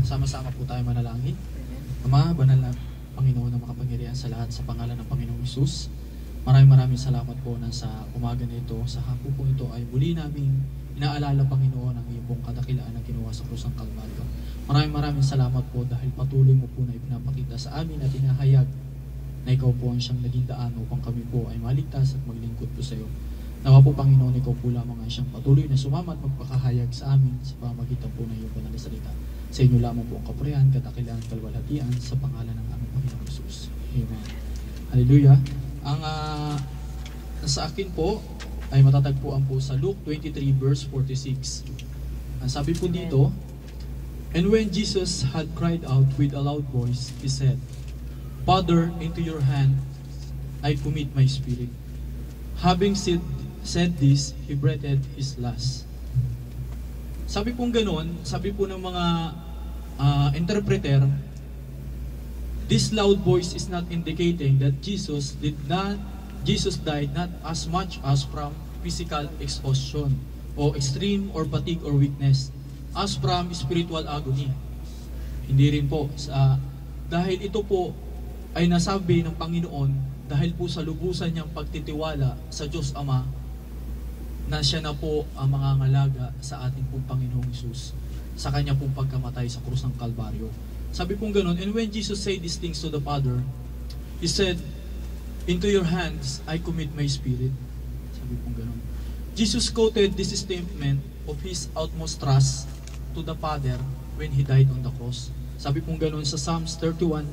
Sama-sama po tayo manalangin. Ama, banal na Panginoon na makapangyarihan sa lahat, sa pangalan ng Panginoong Hesus. Maraming salamat po na sa umaga na ito, sa hapon po ito ay muli namin inaalala, Panginoon, ang iyong pong kadakilaan na ginawa sa krus ng Kalbaryo. Maraming salamat po dahil patuloy mo po na ipinapakita sa amin at inahayag na ikaw po ang siyang naging daan upang kami po ay maligtas at maglingkod po sa iyo. Nawa po, Panginoon, ikaw po lamang ang siyang patuloy na sumama at magpakahayag sa amin sa pamagitan po ng iyong banal na salita. Sa inyo lamang po ang kapurihan, kadakilaan, kalwalhatian sa pangalan ng aming Panginoong Hesus. Amen. Hallelujah. Ang sa akin po ay matatagpuan po sa Luke 23 verse 46. Ang sabi po dito, "And when Jesus had cried out with a loud voice, he said, Father, into your hand I commit my spirit. Having said this, he breathed his last." Sabi pong ganon, sabi po ng mga interpreter, this loud voice is not indicating that Jesus died not as much as from physical exhaustion o extreme or fatigue or weakness, as from spiritual agony. Hindi rin po. Dahil ito po ay nasabi ng Panginoon dahil po sa lubusan niyang pagtitiwala sa Diyos Ama na siya na po ang mangangalaga sa ating pong Panginoong Hesus sa kanya pong pagkamatay sa krus ng Kalbaryo. Sabi pong ganun, and when Jesus said these things to the Father, He said, "Into your hands I commit my spirit." Sabi pong ganun. Jesus quoted this statement of His utmost trust to the Father when He died on the cross. Sabi pong ganun sa Psalms 31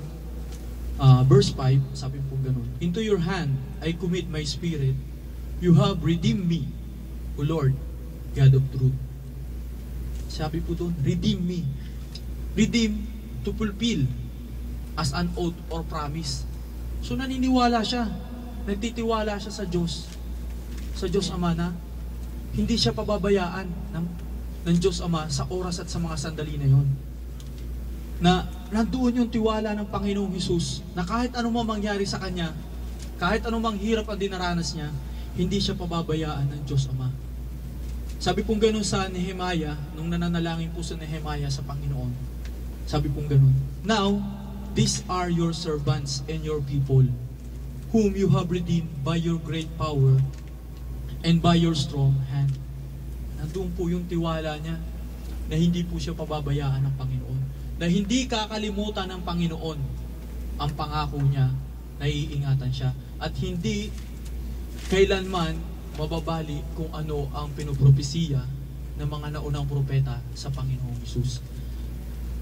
verse 5, sabi pong ganun, "Into your hand I commit my spirit. You have redeemed me, O Lord, God of truth." Sabi po doon, redeem me. Redeem to fulfill as an oath or promise. So naniniwala siya, nagtitiwala siya sa Diyos Ama na hindi siya pababayaan ng Diyos Ama sa oras at sa mga sandali na yon. Na nandoon yung tiwala ng Panginoong Hesus na kahit anumang mangyari sa kanya, kahit anumang hirap ang dinaranas niya, hindi siya pababayaan ng Diyos Ama. Sabi pong ganun sa Nehemiah, nung nananalangin po sa Nehemiah sa Panginoon, sabi pong ganun, "Now, these are your servants and your people, whom you have redeemed by your great power and by your strong hand." Nandun po yung tiwala niya na hindi po siya pababayaan ng Panginoon, na hindi kakalimutan ng Panginoon ang pangako niya, na iingatan siya, at hindi kailanman mababali kung ano ang pinupropesiya ng mga naunang propeta sa Panginoong Hesus.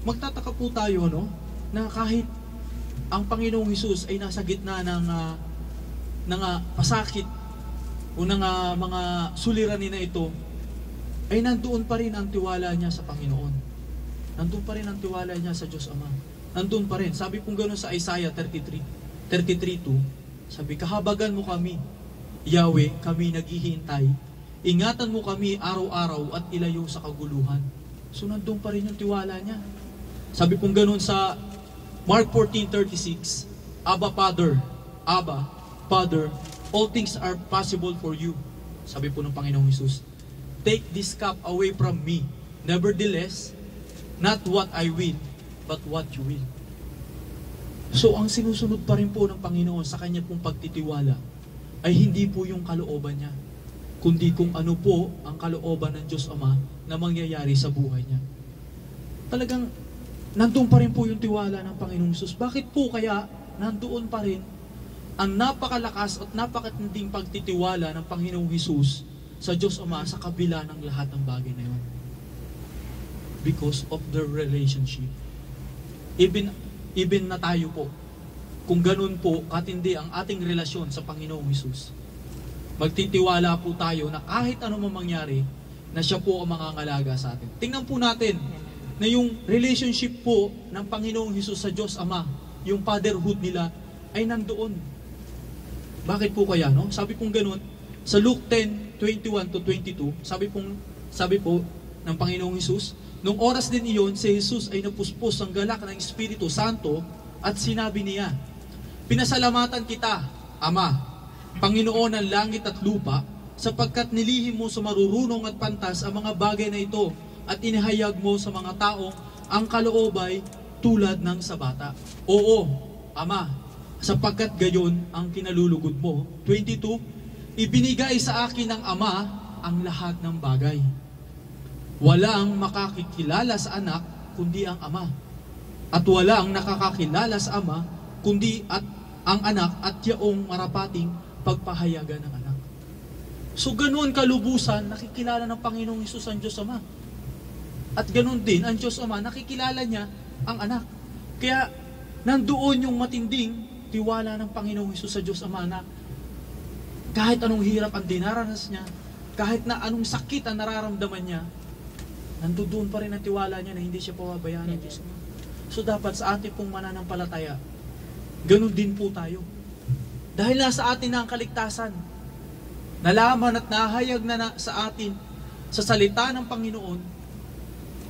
Magtataka po tayo, no, na kahit ang Panginoong Hesus ay nasa gitna ng pasakit o ng mga suliranin na ito, ay nandoon pa rin ang tiwala niya sa Panginoon. Nandoon pa rin ang tiwala niya sa Diyos Ama. Nandoon pa rin. Sabi pong gano'n sa Isaiah 33:2, sabi, "Kahabagan mo kami, Yahweh, kami naghihintay. Ingatan mo kami araw-araw at ilayo sa kaguluhan." So nandoon pa rin yung tiwala niya. Sabi pong gano'n sa Mark 14:36, Abba, Father, all things are possible for you." Sabi po ng Panginoong Hesus, "Take this cup away from me. Nevertheless, not what I will, but what you will." So ang sinusunod pa rin po ng Panginoon sa kanya pong pagtitiwala ay hindi po yung kalooban niya, kundi kung ano po ang kalooban ng Diyos Ama na mangyayari sa buhay niya. Talagang nandoon pa rin po yung tiwala ng Panginoong Hesus. Bakit po kaya nandoon pa rin ang napakalakas at napakatinding pagtitiwala ng Panginoong Hesus sa Diyos Ama sa kabila ng lahat ng bagay na yun? Because of the relationship. Even na tayo po, kung ganun po katindi ang ating relasyon sa Panginoong Hesus, magtitiwala po tayo na kahit ano man mangyari, na siya po ang mangangalaga sa atin. Tingnan po natin na yung relationship po ng Panginoong Hesus sa Diyos Ama, yung fatherhood nila, ay nandoon. Bakit po kaya, no? Sabi pong ganun, sa Luke 10:21-22, sabi po ng Panginoong Hesus, nung oras din iyon, si Hesus ay napuspos ang galak ng Espiritu Santo at sinabi niya, "Pinasalamatan kita, Ama, Panginoon ng langit at lupa, sapagkat nilihim mo sa marurunong at pantas ang mga bagay na ito at inihayag mo sa mga taong ang kaloob ay tulad ng sa bata. Oo, Ama, sapagkat gayon ang kinalulugod mo. 22, ibinigay sa akin ng Ama ang lahat ng bagay. Walang makakikilala sa anak kundi ang Ama. At walang nakakakilala sa Ama kundi ang anak at yaong marapating pagpahayagan ng anak. So ganoon kalubusan, nakikilala ng Panginoong Hesus ang Diyos Ama. At ganoon din, ang Diyos Ama, nakikilala niya ang anak. Kaya nandoon yung matinding tiwala ng Panginoong Hesus sa Diyos Ama na kahit anong hirap ang dinaranas niya, kahit na anong sakit ang nararamdaman niya, nandoon pa rin ang tiwala niya na hindi siya pababayaan ng Diyos Ama. So dapat sa ating pong mananampalataya, ganun din po tayo. Dahil nasa atin na ang kaligtasan, nalaman at nahayag na sa atin sa salita ng Panginoon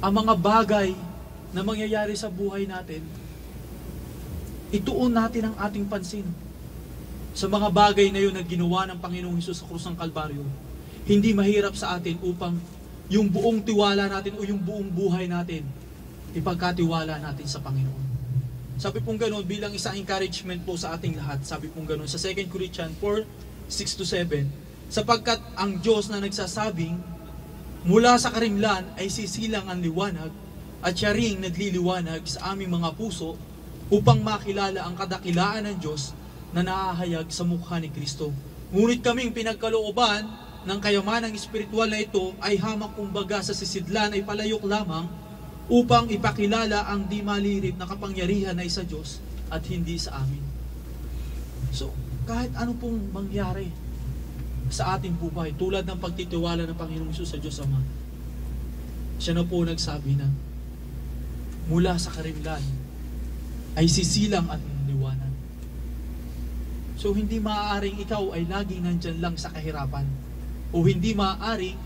ang mga bagay na mangyayari sa buhay natin, ituon natin ang ating pansin sa mga bagay na yun na ginawa ng Panginoong Hesus sa krus ng Kalbaryo. Hindi mahirap sa atin upang yung buong tiwala natin o yung buong buhay natin ipagkatiwala natin sa Panginoon. Sabi pong ganoon, bilang isang encouragement po sa ating lahat, sabi pong ganoon sa 2 Corinthians 4:6-7, sapagkat ang Diyos na nagsasabing, mula sa karimlan ay sisilang ang liwanag at siya ring nagliliwanag sa aming mga puso upang makilala ang kadakilaan ng Diyos na nahahayag sa mukha ni Kristo. Ngunit kaming pinagkalooban ng kayamanang espiritual na ito ay hamak kumbaga sa sisidlan ay palayok lamang upang ipakilala ang di malirip na kapangyarihan ay sa Diyos at hindi sa amin. So, kahit ano pong mangyari sa ating buhay, tulad ng pagtitiwala ng Panginoong Hesus sa Diyos Ama, siya na po nagsabi na mula sa karimlan ay sisilang at liwanag. So hindi maaaring ikaw ay laging nandyan lang sa kahirapan, o hindi maaaring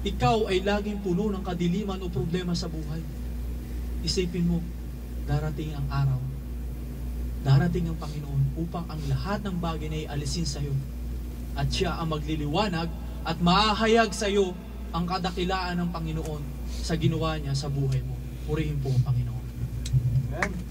ikaw ay laging puno ng kadiliman o problema sa buhay. Isipin mo, darating ang araw, darating ang Panginoon upang ang lahat ng bagay na ialisin sa iyo at siya ang magliliwanag at mahahayag sa iyo ang kadakilaan ng Panginoon sa ginawa niya sa buhay mo. Purihin po ang Panginoon. Amen.